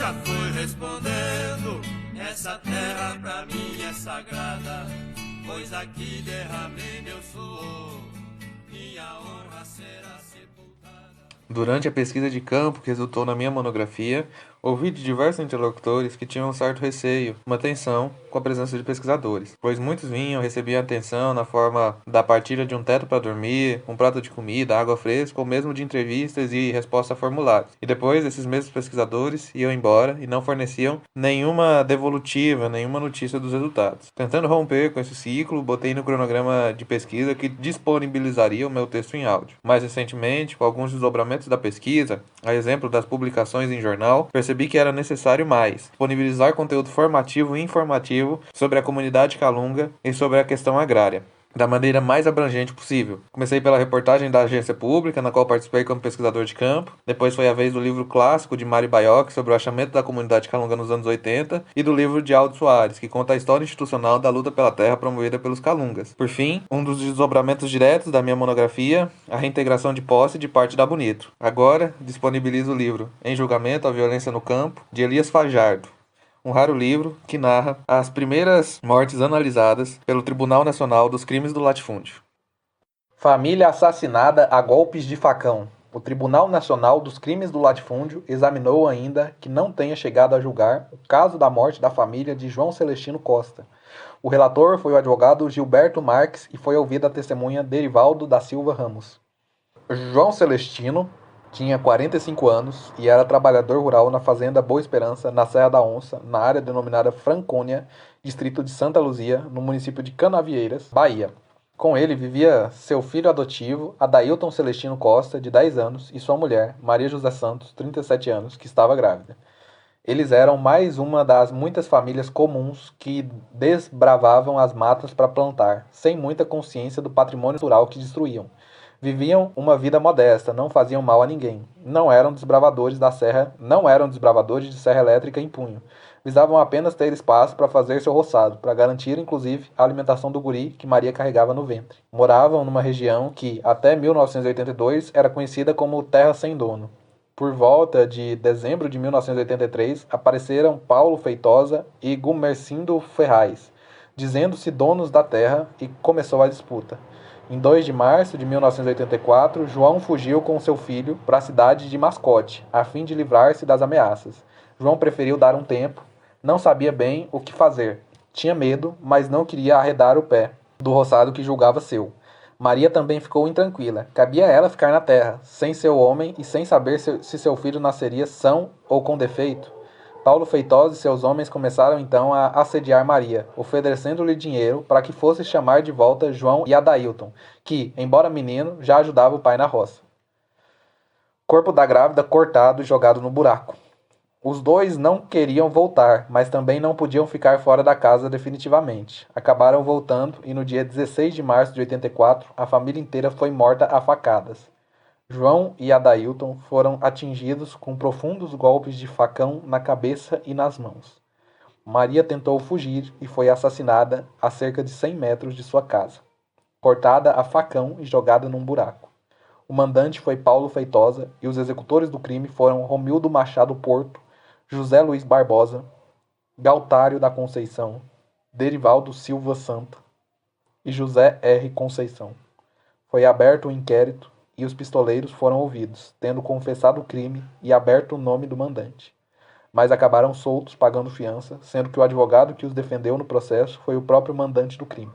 já foi respondendo. Essa terra pra mim é sagrada, pois aqui derramei meu suor. Minha honra será sepultada. Durante a pesquisa de campo que resultou na minha monografia, ouvi de diversos interlocutores que tinham um certo receio, uma tensão com a presença de pesquisadores, pois muitos vinham, recebiam atenção na forma da partilha de um teto para dormir, um prato de comida, água fresca ou mesmo de entrevistas e respostas a formulários. E depois esses mesmos pesquisadores iam embora e não forneciam nenhuma devolutiva, nenhuma notícia dos resultados. Tentando romper com esse ciclo, botei no cronograma de pesquisa que disponibilizaria o meu texto em áudio. Mais recentemente, com alguns desdobramentos da pesquisa, a exemplo das publicações em jornal, percebi que era necessário mais disponibilizar conteúdo formativo e informativo sobre a comunidade calunga e sobre a questão agrária, da maneira mais abrangente possível. Comecei pela reportagem da agência pública, na qual participei como pesquisador de campo. Depois foi a vez do livro clássico de Mário Baiocchi sobre o achamento da comunidade calunga nos anos 80 e do livro de Aldo Soares, que conta a história institucional da luta pela terra promovida pelos calungas. Por fim, um dos desdobramentos diretos da minha monografia, a reintegração de posse de parte da Bonito. Agora, disponibilizo o livro Em Julgamento à Violência no Campo, de Elias Fajardo, um raro livro que narra as primeiras mortes analisadas pelo Tribunal Nacional dos Crimes do Latifúndio. Família assassinada a golpes de facão. O Tribunal Nacional dos Crimes do Latifúndio examinou ainda que não tenha chegado a julgar o caso da morte da família de João Celestino Costa. O relator foi o advogado Gilberto Marques e foi ouvida a testemunha Derivaldo da Silva Ramos. João Celestino tinha 45 anos e era trabalhador rural na fazenda Boa Esperança, na Serra da Onça, na área denominada Franconia, distrito de Santa Luzia, no município de Canavieiras, Bahia. Com ele vivia seu filho adotivo, Adailton Celestino Costa, de 10 anos, e sua mulher, Maria José Santos, 37 anos, que estava grávida. Eles eram mais uma das muitas famílias comuns que desbravavam as matas para plantar, sem muita consciência do patrimônio natural que destruíam. Viviam uma vida modesta, não faziam mal a ninguém. Não eram desbravadores de serra elétrica em punho. Visavam apenas ter espaço para fazer seu roçado, para garantir, inclusive, a alimentação do guri que Maria carregava no ventre. Moravam numa região que, até 1982, era conhecida como Terra Sem Dono. Por volta de dezembro de 1983, apareceram Paulo Feitosa e Gumercindo Ferraz, dizendo-se donos da terra, e começou a disputa. Em 2 de março de 1984, João fugiu com seu filho para a cidade de Mascote, a fim de livrar-se das ameaças. João preferiu dar um tempo, não sabia bem o que fazer. Tinha medo, mas não queria arredar o pé do roçado que julgava seu. Maria também ficou intranquila. Cabia a ela ficar na terra, sem seu homem e sem saber se seu filho nasceria são ou com defeito. Paulo Feitosa e seus homens começaram então a assediar Maria, oferecendo-lhe dinheiro para que fosse chamar de volta João e Adailton, que, embora menino, já ajudava o pai na roça. Corpo da grávida cortado e jogado no buraco. Os dois não queriam voltar, mas também não podiam ficar fora da casa definitivamente. Acabaram voltando e no dia 16 de março de 84, a família inteira foi morta a facadas. João e Adailton foram atingidos com profundos golpes de facão na cabeça e nas mãos. Maria tentou fugir e foi assassinada a cerca de 100 metros de sua casa, cortada a facão e jogada num buraco. O mandante foi Paulo Feitosa e os executores do crime foram Romildo Machado Porto, José Luiz Barbosa, Galtário da Conceição, Derivaldo Silva Santa e José R. Conceição. Foi aberto um inquérito e os pistoleiros foram ouvidos, tendo confessado o crime e aberto o nome do mandante. Mas acabaram soltos pagando fiança, sendo que o advogado que os defendeu no processo foi o próprio mandante do crime.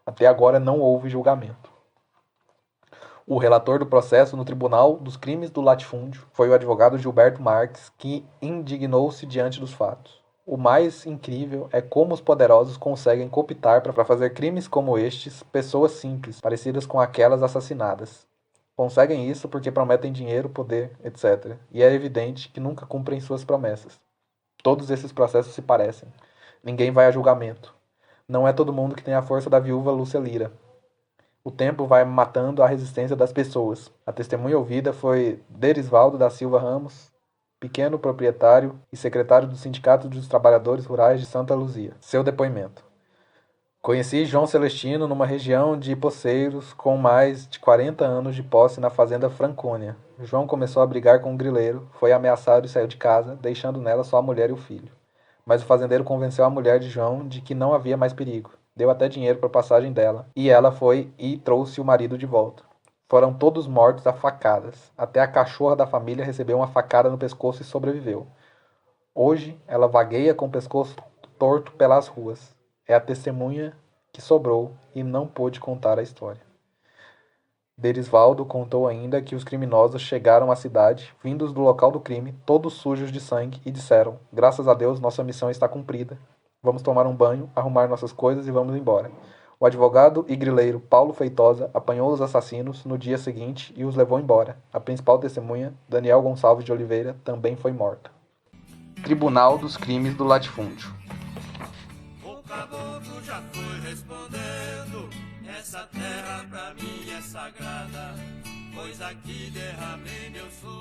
Até agora não houve julgamento. O relator do processo no Tribunal dos Crimes do Latifúndio foi o advogado Gilberto Marques, que indignou-se diante dos fatos. O mais incrível é como os poderosos conseguem cooptar para fazer crimes como estes pessoas simples, parecidas com aquelas assassinadas. Conseguem isso porque prometem dinheiro, poder, etc. E é evidente que nunca cumprem suas promessas. Todos esses processos se parecem. Ninguém vai a julgamento. Não é todo mundo que tem a força da viúva Lúcia Lira. O tempo vai matando a resistência das pessoas. A testemunha ouvida foi Derisvaldo da Silva Ramos, pequeno proprietário e secretário do Sindicato dos Trabalhadores Rurais de Santa Luzia. Seu depoimento. Conheci João Celestino numa região de Poceiros com mais de 40 anos de posse na fazenda Franconia. João começou a brigar com o grileiro, foi ameaçado e saiu de casa, deixando nela só a mulher e o filho. Mas o fazendeiro convenceu a mulher de João de que não havia mais perigo. Deu até dinheiro para a passagem dela, e ela foi e trouxe o marido de volta. Foram todos mortos a facadas. Até a cachorra da família recebeu uma facada no pescoço e sobreviveu. Hoje, ela vagueia com o pescoço torto pelas ruas. É a testemunha que sobrou e não pôde contar a história. Derisvaldo contou ainda que os criminosos chegaram à cidade, vindos do local do crime, todos sujos de sangue, e disseram: "Graças a Deus, nossa missão está cumprida. Vamos tomar um banho, arrumar nossas coisas e vamos embora." O advogado e grileiro Paulo Feitosa apanhou os assassinos no dia seguinte e os levou embora. A principal testemunha, Daniel Gonçalves de Oliveira, também foi morta. Tribunal dos Crimes do Latifúndio. O caboclo já foi respondendo: essa terra pra mim é sagrada, pois aqui derramei meu suor.